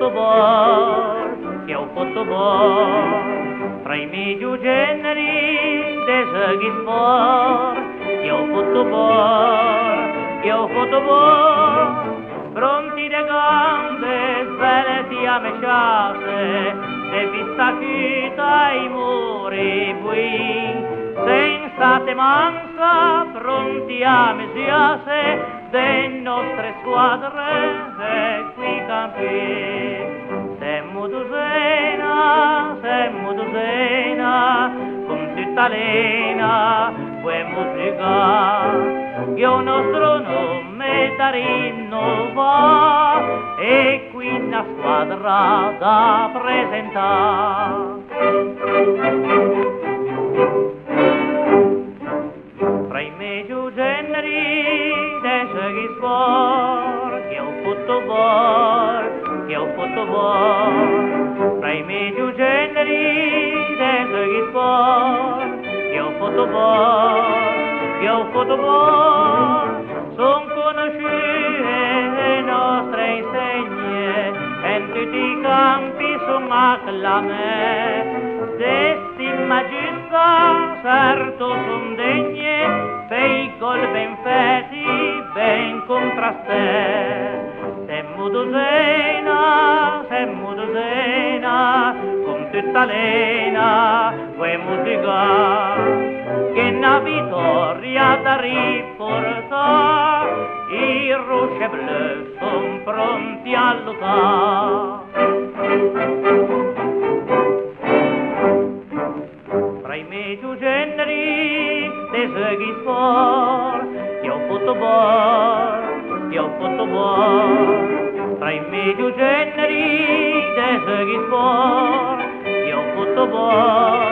football, che è un football, tra i miei due generi de giochi sport, che è un football, che è un football, pronti de gambe, svelti a mesciate, de vista chiusa i muri bui, senza temanza, pronti a mesiase, de nostre squadre e qui campi. Semmo dozena, con tutta lena, poi musica, che il nostro nome da rinnovare, e qui una squadra da presentare. Tra i miei generi de giochi sport, che è un football, che è un football, tra i miei generi de giochi sport, che è un football, che è un football, son conosciute le nostre insegne, e in tutti i campi son acclame. Destima giusta, certo son degne, fei gol ben fatti, ben contraste. Semmo dozena, con tutta lena, poi musica, che una vittoria da riportare, i rouge e bleu son pronti a lottare. Tra i miei generi de giochi sport, che è un football, che è un football, tra i miei generi de giochi sport, che è un football,